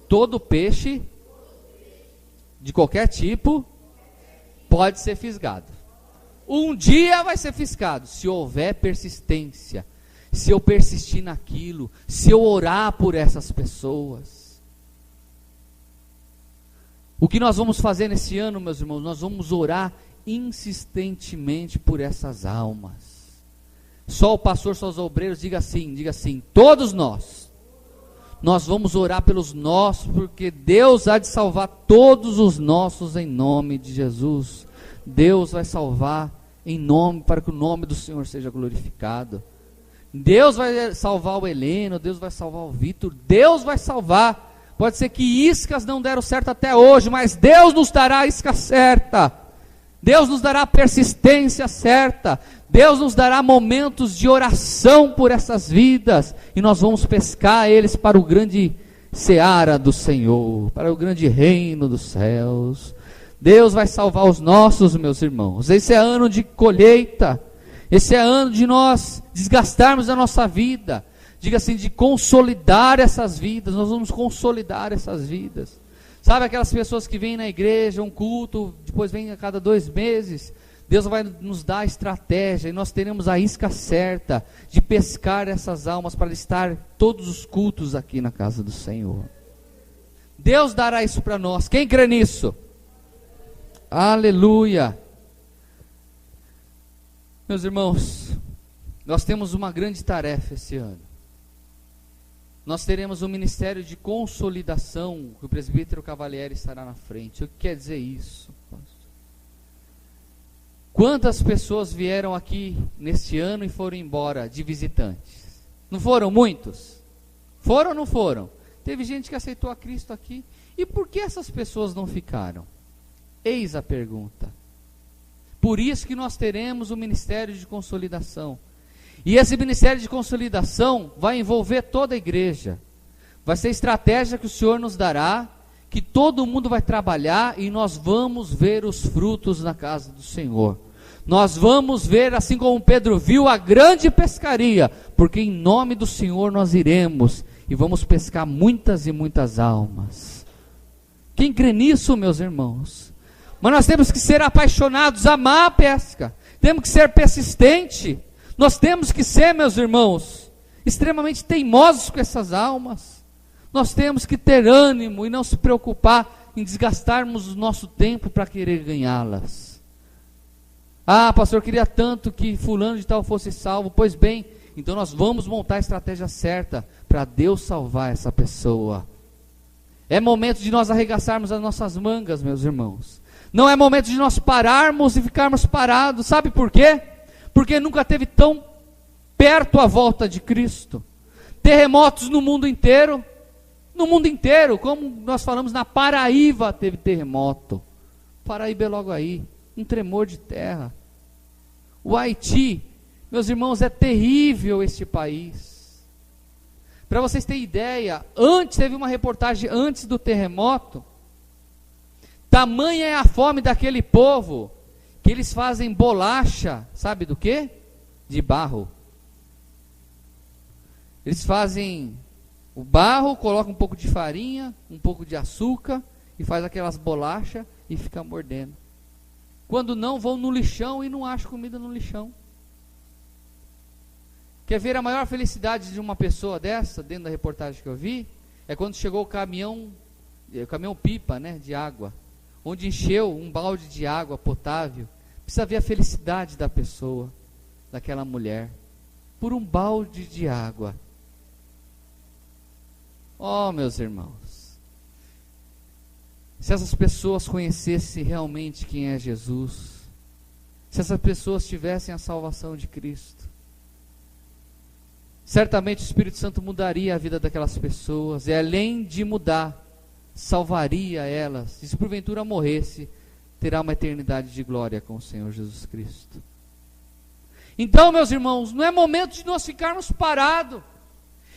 todo peixe, de qualquer tipo, pode ser fisgado. Um dia vai ser fisgado, se houver persistência. Se eu persistir naquilo, se eu orar por essas pessoas. O que nós vamos fazer nesse ano, meus irmãos? Nós vamos orar insistentemente por essas almas. Só o pastor, só os obreiros, diga assim, todos nós vamos orar pelos nossos, porque Deus há de salvar todos os nossos em nome de Jesus. Deus vai salvar em nome, para que o nome do Senhor seja glorificado. Deus vai salvar o Heleno, Deus vai salvar o Vitor, Deus vai salvar. Pode ser que iscas não deram certo até hoje, mas Deus nos dará a isca certa. Deus nos dará a persistência certa. Deus nos dará momentos de oração por essas vidas, e nós vamos pescar eles para o grande seara do Senhor, para o grande reino dos céus. Deus vai salvar os nossos, meus irmãos. Esse é ano de colheita. Esse é ano de nós desgastarmos a nossa vida. Diga assim, de consolidar essas vidas. Nós vamos consolidar essas vidas. Sabe aquelas pessoas que vêm na igreja, um culto, depois vêm a cada 2 meses. Deus vai nos dar a estratégia e nós teremos a isca certa de pescar essas almas para estar todos os cultos aqui na casa do Senhor. Deus dará isso para nós. Quem crê nisso? Aleluia! Meus irmãos, nós temos uma grande tarefa esse ano. Nós teremos um ministério de consolidação, que o presbítero Cavalieri estará na frente. O que quer dizer isso? Quantas pessoas vieram aqui neste ano e foram embora de visitantes? Não foram muitos? Foram ou não foram? Teve gente que aceitou a Cristo aqui. E por que essas pessoas não ficaram? Eis a pergunta. Por isso que nós teremos o ministério de consolidação. E esse ministério de consolidação vai envolver toda a igreja. Vai ser estratégia que o Senhor nos dará, que todo mundo vai trabalhar e nós vamos ver os frutos na casa do Senhor. Nós vamos ver, assim como Pedro viu, a grande pescaria, porque em nome do Senhor nós iremos e vamos pescar muitas e muitas almas. Quem crê nisso, meus irmãos? Mas nós temos que ser apaixonados, amar a pesca, temos que ser persistentes, nós temos que ser, meus irmãos, extremamente teimosos com essas almas. Nós temos que ter ânimo e não se preocupar em desgastarmos o nosso tempo para querer ganhá-las. Ah, pastor, eu queria tanto que fulano de tal fosse salvo. Pois bem, então nós vamos montar a estratégia certa para Deus salvar essa pessoa. É momento de nós arregaçarmos as nossas mangas, meus irmãos. Não é momento de nós pararmos e ficarmos parados. Sabe por quê? Porque nunca teve tão perto a volta de Cristo. Terremotos no mundo inteiro. No mundo inteiro, como nós falamos, na Paraíba teve terremoto. Paraíba é logo aí, um tremor de terra. O Haiti, meus irmãos, é terrível este país. Para vocês terem ideia, antes teve uma reportagem antes do terremoto. Tamanha é a fome daquele povo, que eles fazem bolacha, sabe do quê? De barro. Eles fazem o barro, colocam um pouco de farinha, um pouco de açúcar, e faz aquelas bolachas e fica mordendo. Quando não, vão no lixão e não acham comida no lixão. Quer ver a maior felicidade de uma pessoa dessa, dentro da reportagem que eu vi? É quando chegou o caminhão pipa, né, de água, onde encheu um balde de água potável. Precisa ver a felicidade da pessoa, daquela mulher, por um balde de água. Oh, meus irmãos, se essas pessoas conhecessem realmente quem é Jesus, se essas pessoas tivessem a salvação de Cristo, certamente o Espírito Santo mudaria a vida daquelas pessoas, e além de mudar, salvaria elas, e se porventura morresse, terá uma eternidade de glória com o Senhor Jesus Cristo. Então, meus irmãos, não é momento de nós ficarmos parados,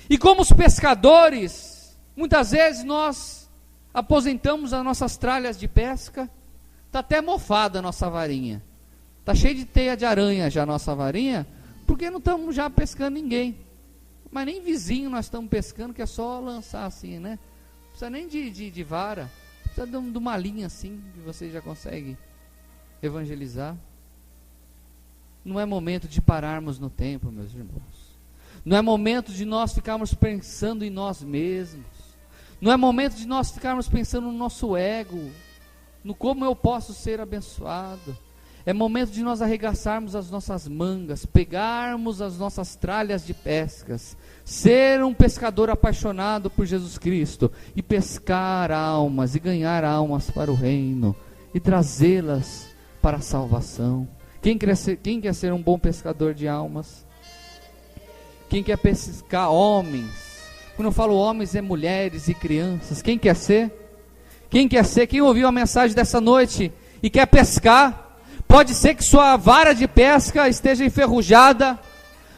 e como os pescadores, Muitas vezes nós aposentamos as nossas tralhas de pesca, está até mofada a nossa varinha, está cheia de teia de aranha já a nossa varinha, porque não estamos já pescando ninguém, mas nem vizinho nós estamos pescando, que é só lançar assim, né? Não precisa nem de vara, precisa de uma linha assim, que você já consegue evangelizar. Não é momento de pararmos no tempo, meus irmãos. Não é momento de nós ficarmos pensando em nós mesmos. Não é momento de nós ficarmos pensando no nosso ego, no como eu posso ser abençoado. É momento de nós arregaçarmos as nossas mangas, pegarmos as nossas tralhas de pescas, ser um pescador apaixonado por Jesus Cristo e pescar almas e ganhar almas para o reino e trazê-las para a salvação. Quem quer ser um bom pescador de almas? Quem quer pescar homens? Quando eu falo homens, é mulheres e crianças. Quem quer ser? Quem quer ser? Quem ouviu a mensagem dessa noite e quer pescar? Pode ser que sua vara de pesca esteja enferrujada.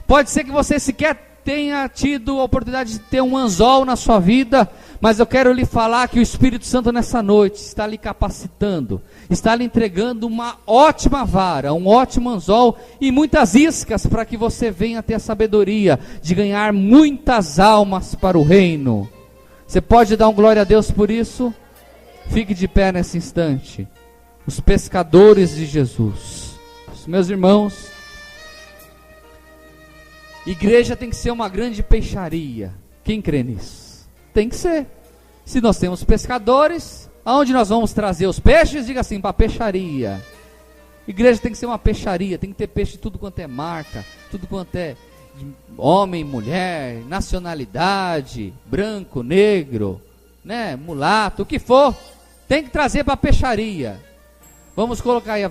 Pode ser que você sequer tenha tido a oportunidade de ter um anzol na sua vida. Mas eu quero lhe falar que o Espírito Santo nessa noite está lhe capacitando, está lhe entregando uma ótima vara, um ótimo anzol e muitas iscas para que você venha ter a sabedoria de ganhar muitas almas para o reino. Você pode dar um glória a Deus por isso? Fique de pé nesse instante. Os pescadores de Jesus. Meus irmãos, igreja tem que ser uma grande peixaria. Quem crê nisso? Tem que ser. Se nós temos pescadores, aonde nós vamos trazer os peixes? Diga assim, para a peixaria. Igreja tem que ser uma peixaria, tem que ter peixe de tudo quanto é marca, tudo quanto é homem, mulher, nacionalidade, branco, negro, né, mulato, o que for, tem que trazer para a peixaria. Vamos colocar aí,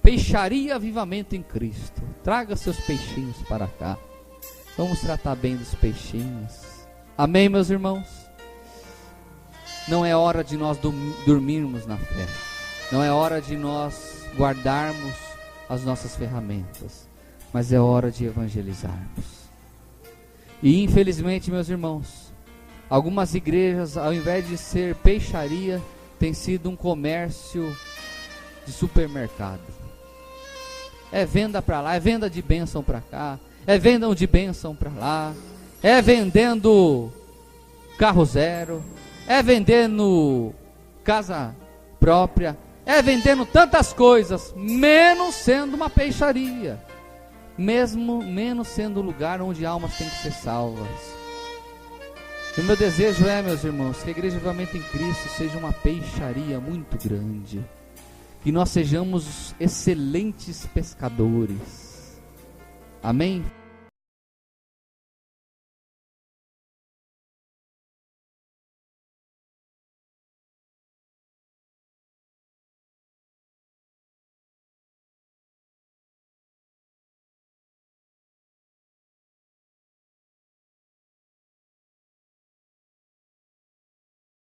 peixaria Avivamento em Cristo. Traga seus peixinhos para cá. Vamos tratar bem dos peixinhos. Amém, meus irmãos? Não é hora de nós dormirmos na fé. Não é hora de nós guardarmos as nossas ferramentas. Mas é hora de evangelizarmos. E infelizmente, meus irmãos, algumas igrejas, ao invés de ser peixaria, tem sido um comércio de supermercado. É venda para lá, é venda de bênção para cá, é venda de bênção para lá, é vendendo carro zero, é vendendo casa própria, é vendendo tantas coisas, menos sendo uma peixaria, mesmo menos sendo o lugar onde almas têm que ser salvas. E o meu desejo é, meus irmãos, que a Igreja Avivamento em Cristo seja uma peixaria muito grande, que nós sejamos excelentes pescadores. Amém?